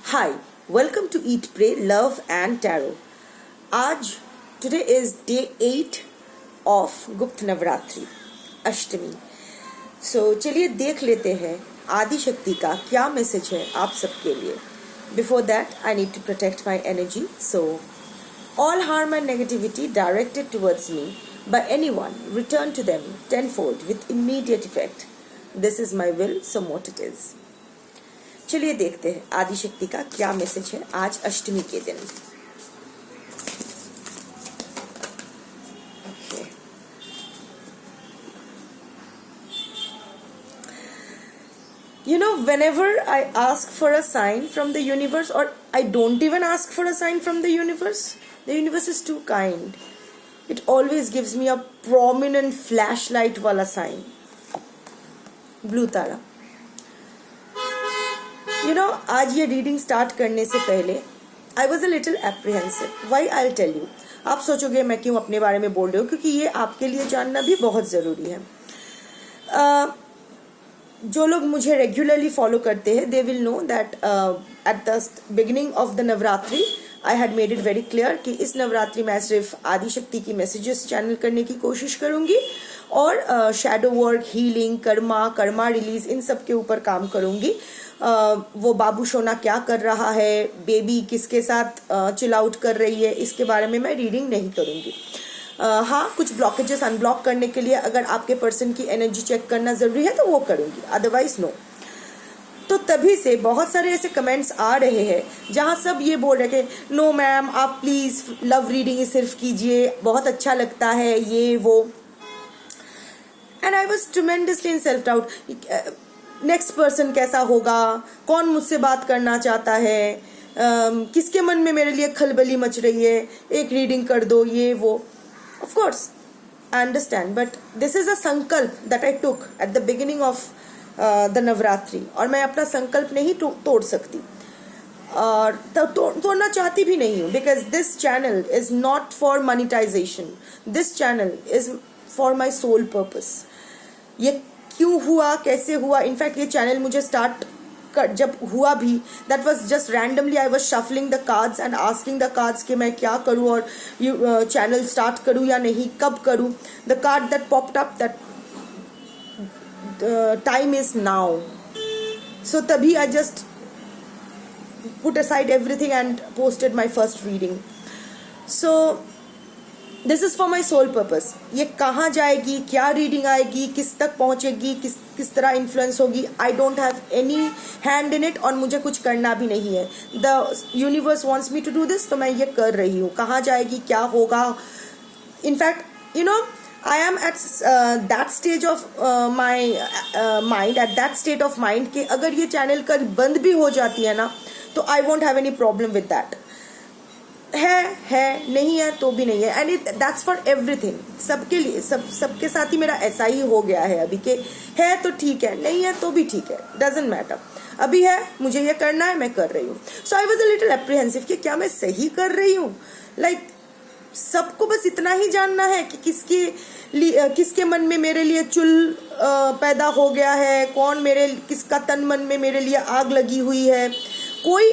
Hi, welcome to Eat, Pray, Love and Tarot. Today is day 8 of गुप्त नवरात्रि अष्टमी. चलिए देख लेते हैं आदि शक्ति का क्या मैसेज है आप सबके लिए. Before that, I need to protect my energy. So, all harm and negativity directed towards me by anyone, return to them tenfold with immediate effect. This is my will, so what it is. चलिए देखते हैं आदि शक्ति का क्या message है आज अष्टमी के दिन. You know, whenever I ask for a sign from the universe, or I don't even ask for a sign from the universe is too kind. It always gives me a prominent flashlight wala sign. Blue Tara. You know, आज ये reading start करने से पहले I was a little apprehensive. Why I tell you. आप सोचोगे मैं क्यों अपने बारे में बोल रही हूँ, क्योंकि ये आपके लिए जानना भी बहुत ज़रूरी है. जो लोग मुझे रेगुलरली फॉलो करते हैं दे will know that at the beginning of the Navratri I had made it very clear कि इस नवरात्रि में सिर्फ आदि शक्ति की मैसेजेस चैनल करने की कोशिश करूँगी और shadow work, healing, karma release, इन सब के ऊपर काम करूँगी. वो बाबू सोना क्या कर रहा है, बेबी किसके साथ चिल आउट कर रही है, इसके बारे में मैं रीडिंग नहीं करूँगी. हाँ, कुछ ब्लॉकेजेस अनब्लॉक करने के लिए अगर आपके पर्सन की एनर्जी चेक करना ज़रूरी है तो वो करूँगी, अदरवाइज नो. तो तभी से बहुत सारे ऐसे कमेंट्स आ रहे हैं जहाँ सब ये बोल रहे हैं कि नो मैम आप प्लीज़ लव रीडिंग सिर्फ कीजिए, बहुत अच्छा लगता है ये वो. And I was tremendously in self doubt. Next person कैसा होगा, कौन मुझसे बात करना चाहता है, किसके मन में मेरे लिए खलबली मच रही है, एक रीडिंग कर दो ये वो. Of course I understand, but this is a sankalp that I took at the beginning of the Navratri, और मैं अपना संकल्प नहीं तोड़ सकती और तोड़ना चाहती भी नहीं हूँ. Because this channel is not for monetization, this channel is for my soul purpose. ये क्यों हुआ, कैसे हुआ, इनफैक्ट ये चैनल मुझे जब हुआ भी that was just randomly I was shuffling the cards and asking the cards कि मैं क्या करूँ और चैनल स्टार्ट करूँ या नहीं, कब करूँ. The card that popped up that time is now. So तभी I just put aside everything and posted my first reading. So this is for my soul purpose. ये कहाँ जाएगी, क्या रीडिंग आएगी, किस तक पहुँचेगी, किस तरह इन्फ्लुएंस होगी, I don't have any hand in it, और मुझे कुछ करना भी नहीं है. The universe wants me to do this, तो मैं ये कर रही हूँ. कहाँ जाएगी, क्या होगा. In fact you know I am at that stage of my mind, at that state of mind कि अगर ये चैनल कल बंद भी हो जाती है ना तो I want have any problem with that. है नहीं है तो भी नहीं है. And it that's for everything. सबके लिए सबके साथ ही मेरा ऐसा ही हो गया है अभी के है तो ठीक है, नहीं है तो भी ठीक है, डजेंट मैटर. अभी है, मुझे ये करना है, मैं कर रही हूँ. So I was a little apprehensive कि क्या मैं सही कर रही हूँ. लाइक सबको बस इतना ही जानना है कि किसके मन में मेरे लिए चुल पैदा हो गया है, किसका तन मन में मेरे लिए आग लगी हुई है. कोई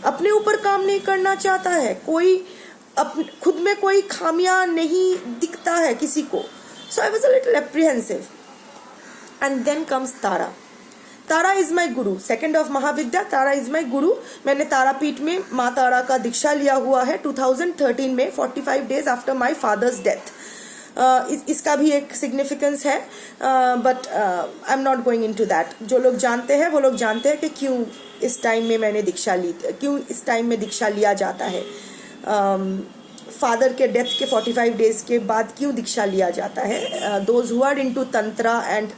अपने ऊपर काम नहीं करना चाहता है, कोई खुद में कोई खामियां नहीं दिखता है किसी को. So I was a little apprehensive. And then comes Tara. Tara is my guru, second of Mahavidya. Tara is my guru. मैंने तारापीठ में माँ तारा का दीक्षा लिया हुआ है 2013 में, 45 days after my father's death. इसका भी एक सिग्निफिकेंस है, but I am not going into that. जो लोग जानते हैं वो लोग जानते हैं कि क्यों इस टाइम में मैंने दीक्षा ली, क्यों इस टाइम में दीक्षा लिया जाता है. फादर के डेथ के 45 days के बाद क्यों दीक्षा लिया जाता है. Those who are into tantra and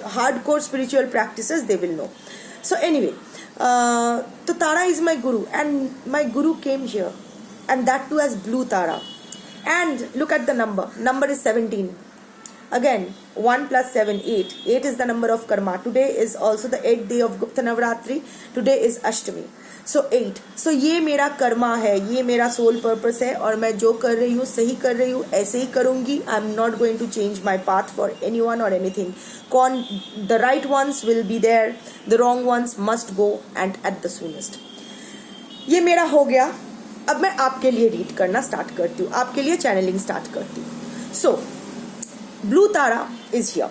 hardcore spiritual practices they will know. So anyway, तो Tara is my guru and my guru came here and that too as blue Tara. And look at the number is 17. Again, 1 plus 7, 8. 8 is the number of karma. Today is also the 8th day of Gupta Navratri. Today is Ashtami. So 8. So ये मेरा कर्मा है, ये मेरा soul purpose है, और मैं जो कर रही हूँ सही कर रही हूँ, ऐसे ही करूँगी. I am not going to change my path for anyone और anything. The right ones will be there, the wrong ones must go and at the soonest. ये मेरा हो गया. अब मैं आपके लिए रीड करना स्टार्ट करती हूँ, आपके लिए चैनलिंग स्टार्ट करती हूँ. सो Blue Tara is here.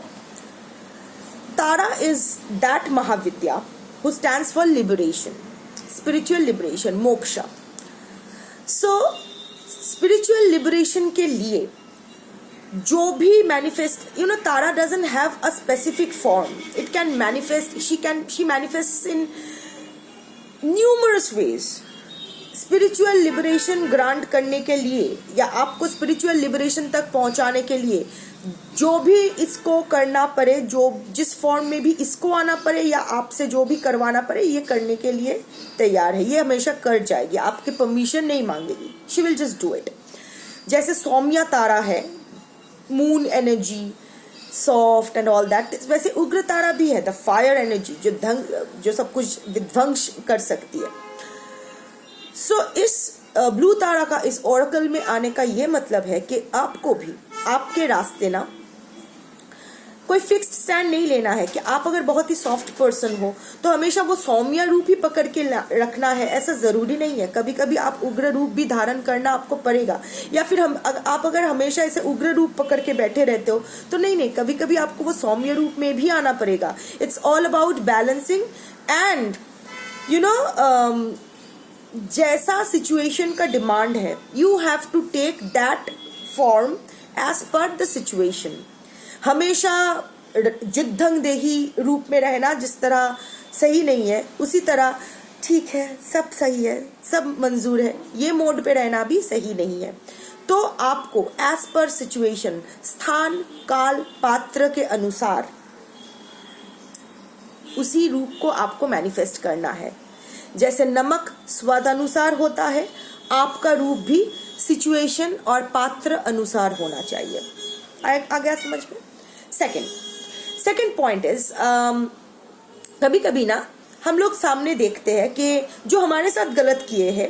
Tara is that Mahavidya who stands for liberation, spiritual liberation, moksha. So, spiritual liberation के लिए जो भी manifest, Tara doesn't have a specific form. It can manifest, she manifests in numerous ways. Spiritual liberation grant करने के लिए या आपको spiritual liberation तक पहुंचाने के लिए जो भी इसको करना पड़े, जो जिस फॉर्म में भी इसको आना पड़े या आपसे जो भी करवाना पड़े, ये करने के लिए तैयार है. ये हमेशा कर जाएगी, आपके परमिशन नहीं मांगेगी. She will just do it. जैसे सौम्या तारा है, moon energy, soft and all that, वैसे उग्र तारा भी है, द फायर एनर्जी, जो सब कुछ विध्वंस कर सकती है. सो इस ब्लू तारा का इस ओरेकल में आने का ये मतलब है कि आपको भी आपके रास्ते ना कोई फिक्स्ड स्टैंड नहीं लेना है कि आप अगर बहुत ही सॉफ्ट पर्सन हो तो हमेशा वो सौम्य रूप ही पकड़ के रखना है. ऐसा जरूरी नहीं है. कभी कभी आप उग्र रूप भी धारण करना आपको पड़ेगा, या फिर आप अगर हमेशा ऐसे उग्र रूप पकड़ के बैठे रहते हो तो नहीं, कभी कभी आपको वो सौम्य रूप में भी आना पड़ेगा. It's all about balancing and जैसा सिचुएशन का डिमांड है, you have to take that form as per the situation. हमेशा जुद्धंग देही रूप में रहना जिस तरह सही नहीं है, उसी तरह ठीक है, सब सही है, सब मंजूर है, ये मोड पे रहना भी सही नहीं है. तो आपको एज पर सिचुएशन, स्थान, काल, पात्र के अनुसार उसी रूप को आपको मैनिफेस्ट करना है. जैसे नमक स्वाद अनुसार होता है, आपका रूप भी सिचुएशन और पात्र अनुसार होना चाहिए. आ गया समझ में? सेकंड पॉइंट इज, कभी कभी ना हम लोग सामने देखते हैं कि जो हमारे साथ गलत किए हैं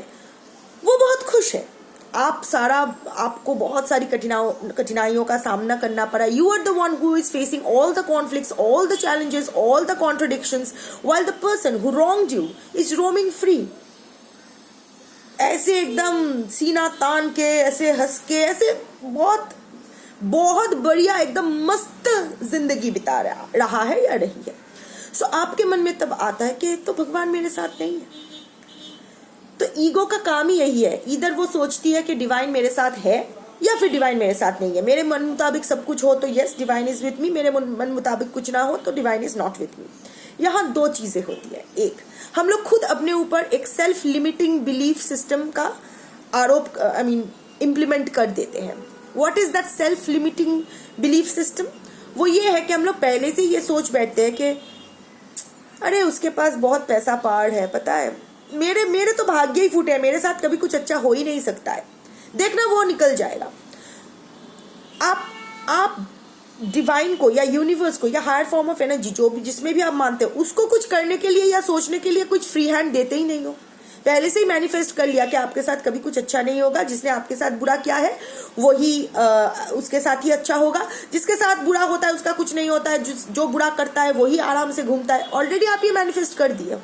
वो बहुत खुश है. आपको बहुत सारी कठिनाइयों का सामना करना पड़ा. You are the one who is facing all the conflicts, all the challenges, all the contradictions, while the person who wronged you is roaming free. ऐसे एकदम सीना तान के, ऐसे हंस के, ऐसे बहुत बहुत बढ़िया एकदम मस्त जिंदगी बिता रहा है या रही है. सो आपके मन में तब आता है कि तो भगवान मेरे साथ नहीं है. तो ईगो का काम ही यही है. इधर वो सोचती है कि डिवाइन मेरे साथ है या फिर डिवाइन मेरे साथ नहीं है. मेरे मन मुताबिक सब कुछ हो तो yes divine is with me, मेरे मन मुताबिक कुछ ना हो तो divine is not with me. यहाँ दो चीजें होती है. एक, हम लोग खुद अपने ऊपर एक सेल्फ लिमिटिंग बिलीफ सिस्टम का आरोप इम्प्लीमेंट कर देते हैं. What is that self limiting belief system? वो ये है कि हम लोग पहले से ये सोच बैठते हैं कि अरे उसके पास बहुत पैसा पार है, पता है मेरे तो भाग्य ही फूटे हैं, मेरे साथ कभी कुछ अच्छा हो ही नहीं सकता है, देखना वो निकल जाएगा. आप डिवाइन को या यूनिवर्स को या हायर फॉर्म ऑफ एनर्जी जो भी जिसमें भी आप मानते हो उसको कुछ करने के लिए या सोचने के लिए कुछ फ्री हैंड देते ही नहीं हो. पहले से ही मैनिफेस्ट कर लिया कि आपके साथ कभी कुछ अच्छा नहीं होगा. जिसने आपके साथ बुरा किया है वही उसके साथ ही अच्छा होगा. जिसके साथ बुरा होता है उसका कुछ नहीं होता है. जो बुरा करता है वही आराम से घूमता है. ऑलरेडी आप ये मैनिफेस्ट कर दिए,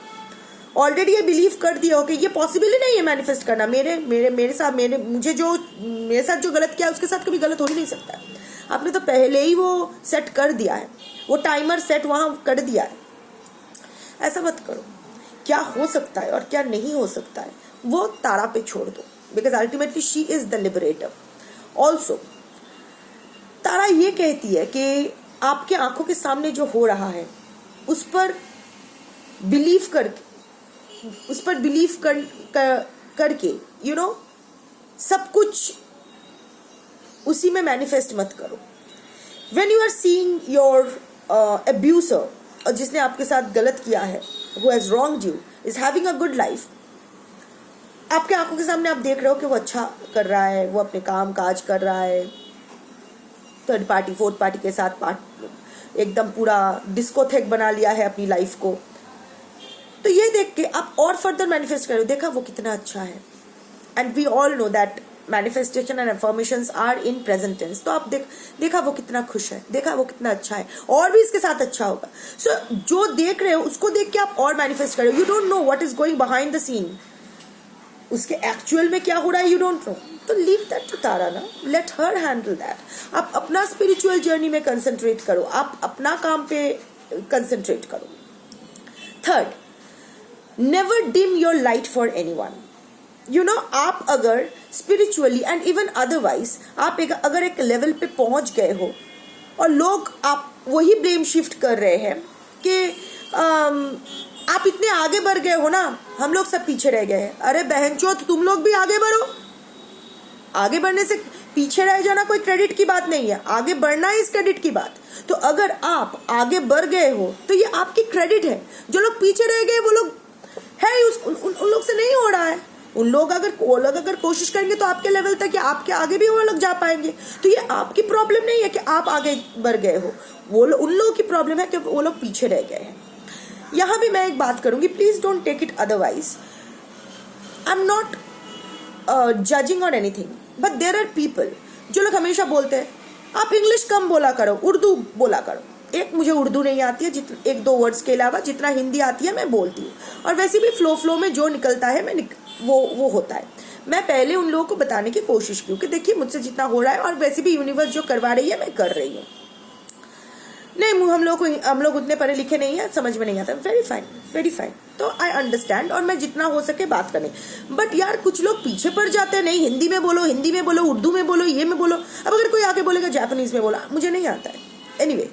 ऑलरेडी ये बिलीव कर दिया हो कि ये पॉसिबल ही नहीं है मैनिफेस्ट करना. मेरे साथ जो गलत किया है उसके साथ कभी गलत हो ही नहीं सकता है. आपने तो पहले ही वो सेट कर दिया है, वो टाइमर सेट वहां कर दिया है. ऐसा मत करो. क्या हो सकता है और क्या नहीं हो सकता है वो तारा पे छोड़ दो, because ultimately she is the liberator. Also Tara ये कहती है कि आपके आंखों के सामने जो हो रहा है उस पर बिलीव करके सब कुछ उसी में मैनिफेस्ट मत करो. When you are seeing your abuser, और जिसने आपके साथ गलत किया है, who has wronged you, is having a good life, आपके आंखों के सामने आप देख रहे हो कि वो अच्छा कर रहा है, वो अपने काम काज कर रहा है, थर्ड पार्टी फोर्थ पार्टी के साथ एकदम पूरा डिस्कोथेक बना लिया है अपनी लाइफ को। तो ये देख के आप और फर्दर मैनिफेस्ट करो, देखा वो कितना अच्छा है। And we all know that manifestation and affirmations are in present tense. तो आप देखा वो कितना खुश है, देखा वो कितना अच्छा है, और भी इसके साथ अच्छा होगा। सो जो देख रहे हो उसको देख के आप और मैनिफेस्ट करो। You don't know what is going behind the scene, उसके एक्चुअल में क्या हो रहा है, यू डोंट नो। तो लीव दैट टू तारा ना, लेट हर हैंडल दैट। आप अपना स्पिरिचुअल जर्नी में कंसंट्रेट करो, आप अपना काम पे कंसंट्रेट करो। Third, never dim your light for anyone. You know, आप अगर स्पिरिचुअली एंड इवन अदरवाइज आप अगर एक लेवल पे पहुंच गए हो और लोग आप वही ब्लेम शिफ्ट कर रहे हैं कि आप इतने आगे बढ़ गए हो ना, हम लोग सब पीछे रह गए हैं। अरे बहनचोद, तुम लोग भी आगे बढ़ो। आगे बढ़ने से पीछे रह जाना कोई क्रेडिट की बात नहीं है, आगे बढ़ना है इस क्रेडिट की बात। तो अगर आप आगे बढ़ गए हो तो ये आपकी क्रेडिट है। जो लोग पीछे रह गए वो लोग है उन लोग से नहीं हो रहा है। वो लोग अगर कोशिश करेंगे तो आपके लेवल तक या आपके आगे भी वो लोग जा पाएंगे। तो ये आपकी प्रॉब्लम नहीं है कि आप आगे बढ़ गए हो, उन लोगों की प्रॉब्लम है कि वो लोग पीछे रह गए हैं। यहां भी मैं एक बात करूंगी, please don't take it otherwise. I am not judging on anything, but there are people जो लोग हमेशा बोलते हैं आप इंग्लिश कम बोला करो, उर्दू बोला करो। एक, मुझे उर्दू नहीं आती है, एक दो वर्ड्स के अलावा जितना हिंदी आती है मैं बोलती हूँ, और वैसे भी फ्लो में जो निकलता है वो होता है। मैं पहले उन लोगों को बताने की कोशिश की कि देखिए मुझसे जितना हो रहा है, और वैसे भी यूनिवर्स जो करवा रही है मैं कर रही हूँ। नहीं, हम लोग उतने पढ़े लिखे नहीं है, समझ में नहीं आता। Very fine. तो आई अंडरस्टैंड, और मैं जितना हो सके बात करने। बट यार कुछ लोग पीछे पड़ जाते हैं, नहीं हिंदी में बोलो, उर्दू में बोलो, ये में बोलो। अब अगर कोई आगे बोलेगा जापानीज में बोला, मुझे नहीं आता है। एनीवे,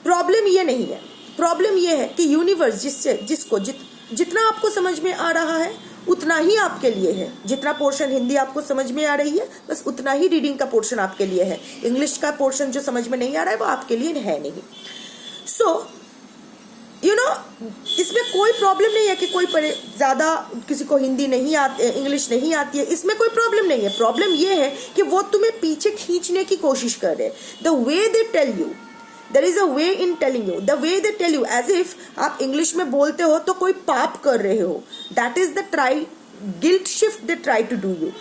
प्रॉब्लम ये नहीं है। प्रॉब्लम ये है कि यूनिवर्स जिसको जितना आपको समझ में आ रहा है उतना ही आपके लिए है। जितना पोर्शन हिंदी आपको समझ में आ रही है, बस उतना ही रीडिंग का पोर्शन आपके लिए है। इंग्लिश का पोर्शन जो समझ में नहीं आ रहा है वो आपके लिए है नहीं। सो यू नो, इसमें कोई प्रॉब्लम नहीं है कि कोई ज्यादा किसी को हिंदी नहीं आती, इंग्लिश नहीं आती है, इसमें कोई प्रॉब्लम नहीं है। प्रॉब्लम ये है कि वो तुम्हें पीछे खींचने की कोशिश कर रहे हैं। The way they tell you, there is a way in telling you, the way they tell you, as if आप इंग्लिश में बोलते हो तो कोई पाप कर रहे हो। that is the guilt shift they try to do you।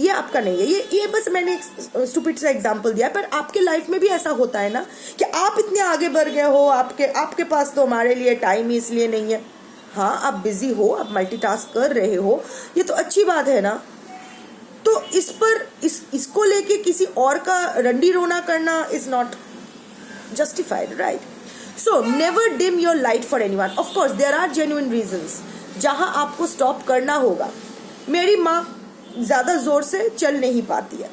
ये आपका नहीं है, ये बस मैंने एक स्टूपिड सा एग्जांपल दिया, पर आपके लाइफ में भी ऐसा होता है ना कि आप इतने आगे बढ़ गए हो, आपके पास तो हमारे लिए टाइम ही इसलिए नहीं है। हाँ, आप बिजी हो, आप मल्टीटास्क कर रहे हो, ये तो अच्छी बात है ना। तो इसको लेके किसी और का रंडी रोना करना is not justified, right? So never dim your light for anyone. Of course there are genuine reasons जहां आपको स्टॉप करना होगा। मेरी माँ ज्यादा जोर से चल नहीं पाती है,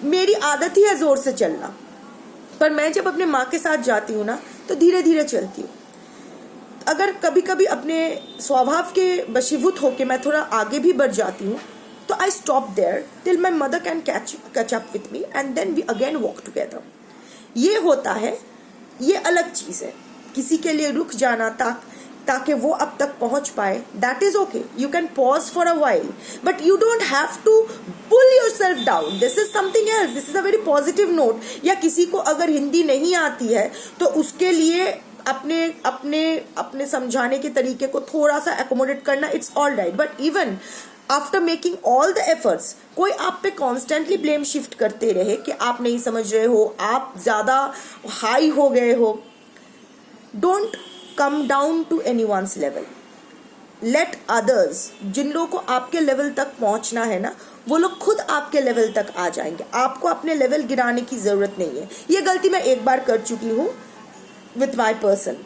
मेरी आदत ही है जोर से चलना, पर मैं जब अपने माँ के साथ जाती हूँ ना तो धीरे धीरे चलती हूँ। अगर कभी कभी अपने स्वभाव के वशीभूत होके मैं थोड़ा आगे भी बढ़ जाती हूँ तो I stop there till my mother can catch up with me and then we again walk together. ये होता है, ये अलग चीज है। किसी के लिए रुक जाना ताकि वो अब तक पहुंच पाए, that is okay. You can pause for a while, but you don't have to pull yourself down. This is something else, this is a very positive note. या किसी को अगर हिंदी नहीं आती है तो उसके लिए अपने समझाने के तरीके को थोड़ा सा एकोमोडेट करना, it's all right. But even after making all the efforts, कोई आप पे कॉन्स्टेंटली ब्लेम शिफ्ट करते रहे कि आप नहीं समझ रहे हो, आप ज्यादा हाई हो गए हो, don't come down to anyone's level. Let others, जिन लोगों को आपके लेवल तक पहुंचना है ना, वो लोग खुद आपके लेवल तक आ जाएंगे। आपको अपने लेवल गिराने की जरूरत नहीं है। ये गलती मैं एक बार कर चुकी हूँ विथ माई पर्सन।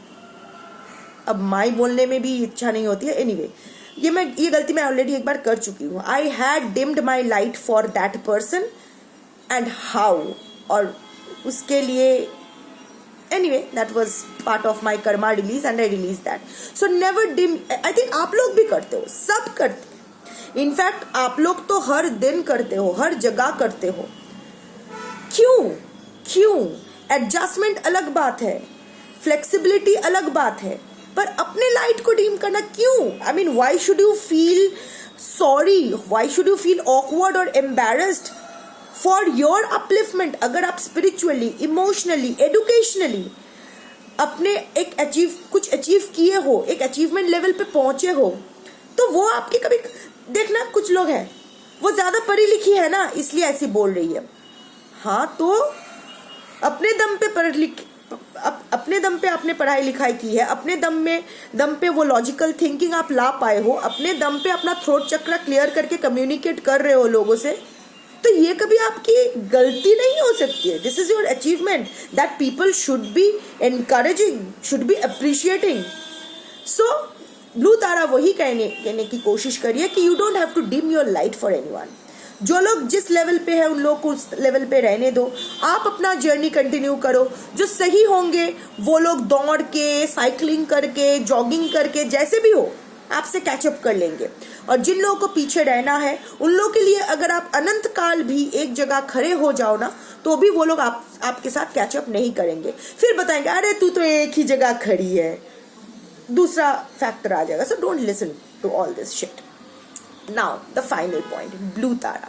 अब माई बोलने में भी इच्छा नहीं होती है। एनीवे, ये गलती मैं ऑलरेडी एक बार कर चुकी हूँ। I had deemed my light for that person and how, और उसके लिए anyway that was part of my Karma release and I release that. So never dim. I think आप लोग भी करते हो, सब करते हैं। इनफैक्ट आप लोग तो हर दिन करते हो, हर जगह करते हो। क्यों? एडजस्टमेंट अलग बात है, फ्लेक्सिबिलिटी अलग बात है, पर अपने लाइट को डीम करना क्यों? I mean, why should you feel sorry, why should you feel awkward और एम्बैरेस्ड फॉर योर अपलिफ्टमेंट। अगर आप स्पिरिचुअली, इमोशनली, एडुकेशनली अपने कुछ अचीव किए हो, एक अचीवमेंट लेवल पे पहुंचे हो, तो वो आपके कभी देखना, कुछ लोग हैं वो ज्यादा पढ़ी लिखी है ना, इसलिए ऐसी बोल रही है। हाँ, तो अपने दम पे अपने दम पे आपने पढ़ाई लिखाई की है, अपने दम पे वो लॉजिकल थिंकिंग आप ला पाए हो, अपने दम पे अपना थ्रोट चक्र क्लियर करके कम्युनिकेट कर रहे हो लोगों से, तो ये कभी आपकी गलती नहीं हो सकती है। This is your achievement that people should be encouraging, should be appreciating. So blue Tara वही कहने की कोशिश करिए कि you don't have to dim your light for anyone. जो लोग जिस लेवल पे है उन लोग को उस लेवल पे रहने दो, आप अपना जर्नी कंटिन्यू करो। जो सही होंगे वो लोग दौड़ के, साइकिलिंग करके, जॉगिंग करके, जैसे भी हो आपसे कैचअप कर लेंगे। और जिन लोगों को पीछे रहना है उन लोगों के लिए अगर आप अनंत काल भी एक जगह खड़े हो जाओ ना, तो भी वो लोग आपके साथ कैचअप नहीं करेंगे। फिर बताएंगे अरे तू तो एक ही जगह खड़ी है, दूसरा फैक्टर आ जाएगा। So don't listen to all this shit. Now, the final point, blue tara.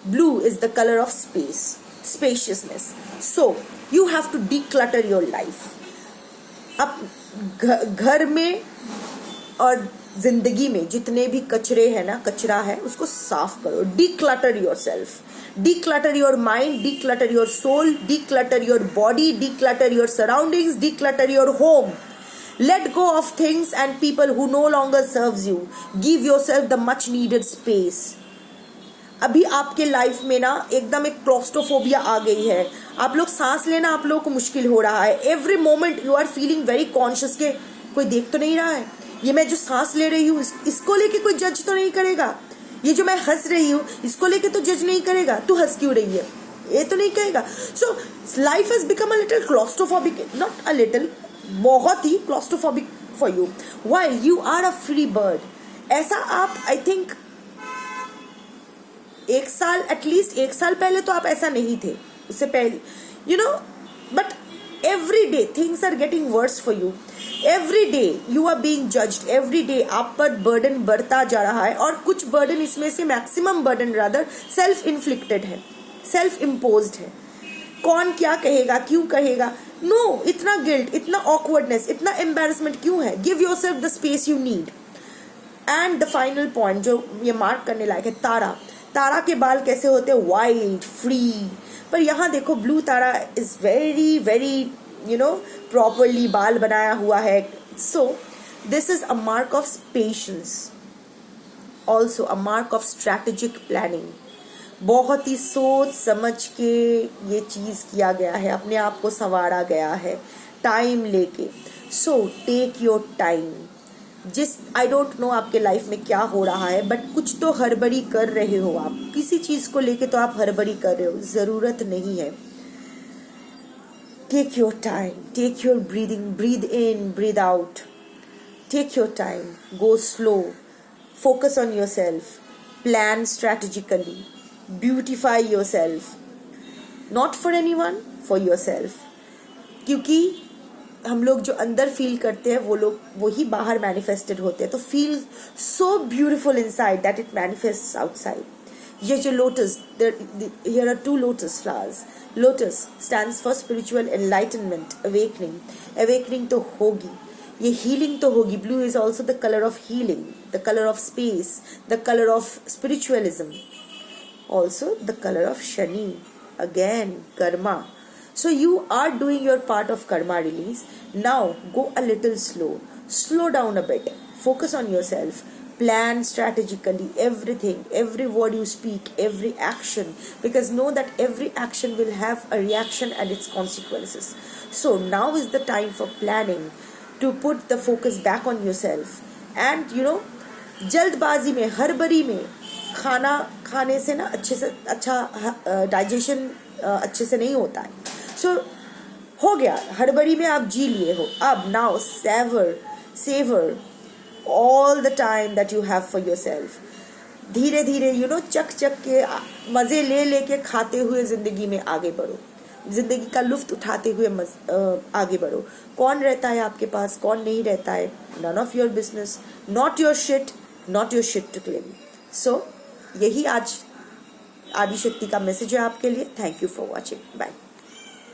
Blue is the color of space, spaciousness. So, you have to declutter your life. अब घर में और जिंदगी में जितने भी कचरे हैं ना, कचरा है, उसको साफ करो। Declutter yourself. Declutter your mind, declutter your soul, declutter your body, declutter your surroundings, declutter your home. Let go of things and people who no longer serves you. Give yourself the much needed space. अभी आपके life में ना एकदम एक claustrophobia आ गई है। आप लोग सांस लेना आप लोगों को मुश्किल हो रहा है। Every moment you are feeling very conscious के कोई देख तो नहीं रहा है, ये मैं जो सांस ले रही हूँ इसको लेके कोई जज तो नहीं करेगा, ये जो मैं हंस रही हूँ इसको लेके तो जज नहीं करेगा, तू हंस क्यों रही है, ये तो नहीं कहेगा। So life has become a little claustrophobic, not a little, बहुत ही claustrophobic for you while you are a free bird. ऐसा आप आई थिंक एटलीस्ट एक साल पहले तो आप ऐसा नहीं थे, उससे पहले you know, but every day things are getting worse for you. Every day you are being judged, every day आप पर बर्डन बढ़ता जा रहा है। और कुछ बर्डन, इसमें से maximum burden rather self inflicted है, सेल्फ इम्पोज्ड है। कौन क्या कहेगा, क्यों कहेगा, नो, इतना गिल्ट, इतना ऑकवर्डनेस, इतना एम्बैरेसमेंट क्यों है। Give yourself the space you need. And the final point जो ये मार्क करने लायक है, तारा। तारा के बाल कैसे होते हैं, वाइल्ड, फ्री। पर यहाँ देखो blue Tara is very very properly बाल बनाया हुआ है। सो this is a mark of patience, also a mark of strategic planning. बहुत ही सोच समझ के ये चीज़ किया गया है, अपने आप को संवारा गया है टाइम लेके। So take your time. I don't know आपके लाइफ में क्या हो रहा है, बट कुछ तो हड़बड़ी कर रहे हो आप, किसी चीज़ को लेके तो आप हड़बड़ी कर रहे हो, ज़रूरत नहीं है। Take your time, take your breathing, breathe in, breathe out, take your time, go slow, focus on your self, plan strategically, beautify yourself, not for anyone, for yourself. क्योंकि हम लोग जो अंदर फील करते हैं वो लोग वही बाहर मैनिफेस्टेड होते हैं। तो feel so beautiful inside that it manifests outside. ये जो lotus, here are 2 lotus flowers. Lotus stands for spiritual enlightenment, awakening. Awakening तो होगी, ये हीलिंग तो होगी। Blue is also the colour of healing, the colour of space, the colour of spiritualism, also the color of Shani, again karma. So you are doing your part of karma release. Now go a little slow down a bit, focus on yourself, plan strategically everything, every word you speak, every action, because know that every action will have a reaction and its consequences. So now is the time for planning, to put the focus back on yourself. And जल्दबाजी में, हड़बड़ी में खाना खाने से ना अच्छा digestion अच्छे से नहीं होता है। सो हो गया, हड़बड़ी में आप जी लिए हो, अब now savour all the time that you have for yourself. धीरे धीरे चक के मज़े ले के खाते हुए ज़िंदगी में आगे बढ़ो, ज़िंदगी का लुफ्त उठाते हुए आगे बढ़ो। कौन रहता है आपके पास, कौन नहीं रहता है, none of your business, not your shit to claim. So यही आज आदिशक्ति का मैसेज है आपके लिए। Thank you for watching. Bye.